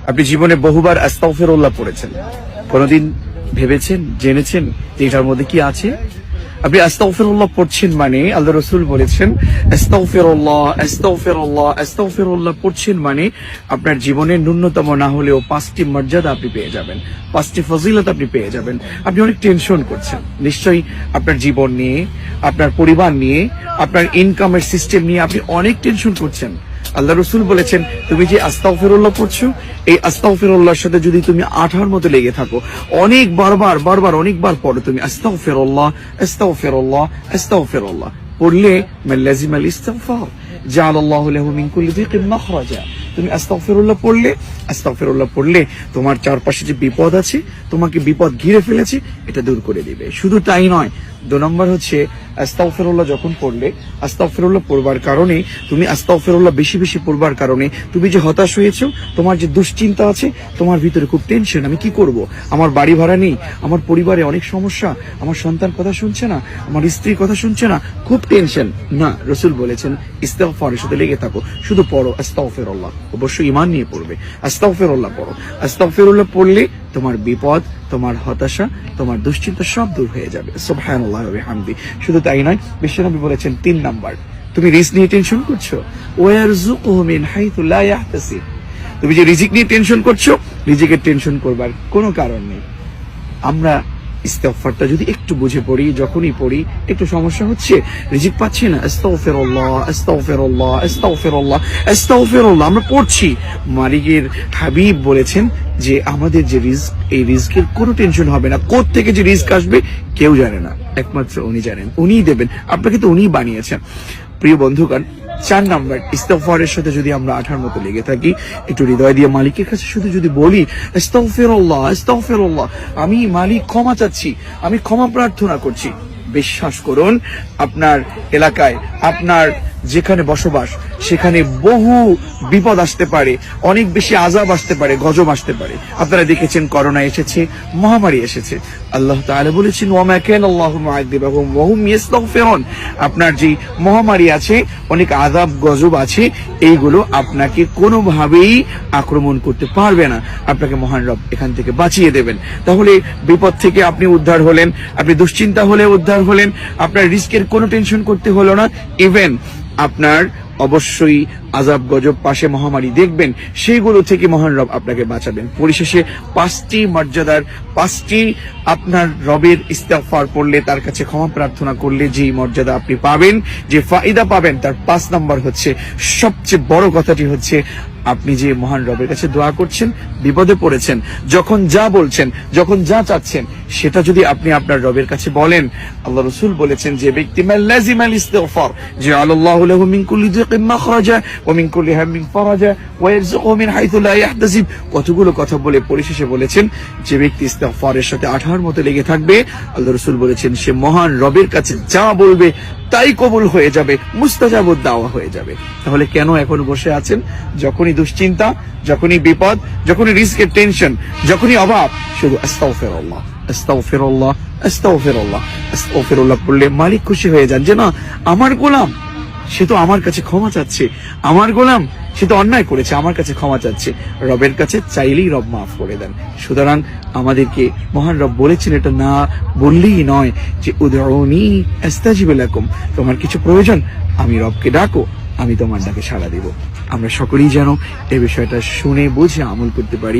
আপনি জীবনে বহুবার আস্তাগফিরুল্লাহ পড়েছেন, কোনদিন ভেবেছেন, জেনেছেন যে এটার মধ্যে কি আছে? আপনি আস্তাগফিরুল্লাহ পড়ছেন মানে আল্লাহ রাসূল বলেছেন আস্তাগফিরুল্লাহ আস্তাগফিরুল্লাহ আস্তাগফিরুল্লাহ পড়ছেন মানে আপনার জীবনে ন্যূনতম না হলেও 5টি মর্যাদা আপনি পেয়ে যাবেন, 5টি ফজিলত আপনি পেয়ে যাবেন। আপনি অনেক টেনশন করছেন নিশ্চয়ই আপনার জীবন নিয়ে, আপনার পরিবার নিয়ে, আপনার ইনকামের সিস্টেম নিয়ে আপনি অনেক টেনশন করছেন। আল্লাহ রসুল বলেছেন তুমি যে আস্তাগফিরুল্লাহ পড়ছো, এই আস্তাগফিরুল্লাহর সাথে যদি তুমি আঠার মতো লেগে থাকো, অনেক বারবার অনেকবার পড়ো তুমি আস্তাগফিরুল্লাহ আস্তাগফিরুল্লাহ আস্তাগফিরুল্লাহ পড়লে মান লাজিমাল ইস্তিগফার জাআলাল্লাহু লাহু মিন কুল্লি দিকিন মাখরাজা। তুমি আস্তাগফিরুল্লাহ পড়লে তোমার চারপাশে যে বিপদ আছে, তোমাকে বিপদ ঘিরে ফেলেছে, এটা দূর করে দিবে। শুধু তাই নয়, 2 নম্বর হচ্ছে আস্তাগফিরুল্লাহ যখন পড়লে, আস্তাগফিরুল্লাহ পড়বার কারণে, তুমি আস্তাগফিরুল্লাহ বেশি পড়বার কারণে তুমি যে হতাশ হয়েছো, তোমার যে দুশ্চিন্তা আছে, তোমার ভিতরে খুব টেনশন, আমি কি করব, আমার বাড়ি ভাড়া নেই, আমার পরিবারে অনেক সমস্যা, আমার সন্তান কথা শুনছে না, আমার স্ত্রীর কথা শুনছে না, খুব টেনশন। না, রাসূল বলেছেন ইস্তিগফারের সাথে লেগে থাকো, শুধু পড়ো আস্তাগফিরুল্লাহ। অবশ্যই ঈমান নিয়ে পড়বে, আস্তাগফিরুল্লাহ পড়ো। আস্তাগফিরুল্লাহ পড়লে তোমার বিপদ, তোমার হতাশা, তোমার দুশ্চিন্তা সব দূর হয়ে যাবে। সুবহানাল্লাহি ওয়া বিহামদি। শুধু তাই নয়, বিশ্বনবী বলেছেন 3 নাম্বার, তুমি রিস্ক নিয়ে টেনশন করছো, ওয়ারযুকুহু মিন হাইথু লা ইয়াহতাসিব। তুমি যে রিজিক নিয়ে টেনশন করছো, রিজিকের টেনশন করবার কোনো কারণ নেই। আমরা ইস্তিগফারটা যদি একটু বুঝে পড়ি, যখনই পড়ি একটু সমস্যা হচ্ছে, রিজিক পাচ্ছি না, আস্তাগফিরুল্লাহ আস্তাগফিরুল্লাহ আস্তাগফিরুল্লাহ আস্তাগফিরুল্লাহ আমরা পড়ছি। মালিকের হাবিব বলেছেন যে আমাদের যে রিজক, এই রিজকের কোনো টেনশন হবে না। কোথা থেকে যে রিজক আসবে কেউ জানে না, একমাত্র উনি জানেন, উনিই দেবেন, আপনাকে তো উনিই বানিয়েছেন। প্রিয় বন্ধুগণ, 4 নাম্বার, ইস্তিগফারের সাথে যদি আমরা আঠার মতো লেগে থাকি, একটু হৃদয় দিয়ে মালিকের কাছে শুধু যদি বলি আস্তাগফিরুল্লাহ আস্তাগফিরুল্লাহ, আমি মালিক ক্ষমা চাচ্ছি, আমি ক্ষমা প্রার্থনা করছি, বিশ্বাস করুন আপনার এলাকায়, আপনার যেখানে বসবাস, সেখানে বহু বিপদ আসতে পারে, অনেক বেশি আযাব আসতে পারে, গজব আসতে পারে। আপনারা দেখেছেন করোনা এসেছে, মহামারী এসেছে, আল্লাহ তাআলা বলেছেন ওয়া মা কানা আল্লাহু মুআযযিবাহুম ওয়া হুম ইস্তাগফিরুন। আপনার যে মহামারী আছে, অনেক আযাব গজব আছে, এইগুলো আপনাকে কোনোভাবেই আক্রমণ করতে পারবে না। আপনাকে মহান রব এখান থেকে বাঁচিয়ে দেবেন। তাহলে বিপদ থেকে আপনি উদ্ধার হলেন, আপনি দুশ্চিন্তা হলে উদ্ধার হলেন, আপনার রিস্কের কোনো টেনশন করতে হলো না। ইভেন আপনার অবশ্যই আযাব গজব পাশে মহামারী দেখবেন, সেইগুলো থেকে মহান রব আপনাকে বাঁচাবেন। পরিশেষে 5টি মর্যাদার, 5টি আপনার রবের ইস্তিগফার পড়লে, তার কাছে ক্ষমা প্রার্থনা করলে যে মর্যাদা আপনি পাবেন, যে ফায়দা পাবেন, তার 5 নাম্বার হচ্ছে, সবচেয়ে বড় কথাটি হচ্ছে, আপনি যে মহান রবের কাছে দোয়া করছেন, বিপদে পড়েছেন, যখন যা বলছেন, যখন যা চাচ্ছেন, সেটা যদি আপনি আপনার রবের কাছে বলেন, আল্লাহ রাসূল বলেছেন যে ব্যক্তি মান লাজিমাল ইস্তিগফার জাআলাল্লাহু লাহু মিন কুল্লি দিকিন মাখরাজা ওয়া মিন কুল্লি হাম্মিন ফারাজা ওয়া ইয়ারযুকুহু মিন হাইথু লা ইয়াহতাসিব। কতগুলো কথা বলে পরিশেষে বলেছেন যে ব্যক্তি ইস্তিগফারের সাথে আঠার মতো লেগে থাকবে, আল্লাহ রাসূল বলেছেন সে মহান রবের কাছে যা বলবে তাই কবুল হয়ে যাবে, মুস্তাজাবুদ দাওয়া হয়ে যাবে। তাহলে কেন এখন বসে আছেন? যখনই দুশ্চিন্তা, যখনই বিপদ, যখনই রিস্কের টেনশন, যখনই অভাব, শুধু আস্তাগফিরুল্লাহ আস্তাগফিরুল্লাহ আস্তাগফিরুল্লাহ আস্তাগফিরুল্লাহ পড়লে মালিক খুশি হয়ে যান যে না, আমার গোলাম সে তো আমার কাছে ক্ষমা চাচ্ছে, আমার গোলাম সে তো অন্যায় করেছে, আমার কাছে ক্ষমা চাচ্ছে। রবের কাছে চাইলেই রব মাফ করে দেন। সুতরাং আমাদেরকে মহান রব বলেছেন, এটা না বললেই নয় যে উদউনি আস্তাজিব লাকুম, তোমার কিছু প্রয়োজন আমি রবকে ডাকো, আমি তোমার ডাকে সাড়া দিব। আমরা সকলেই যেন এই বিষয়টা শুনে বুঝে আমল করতে পারি।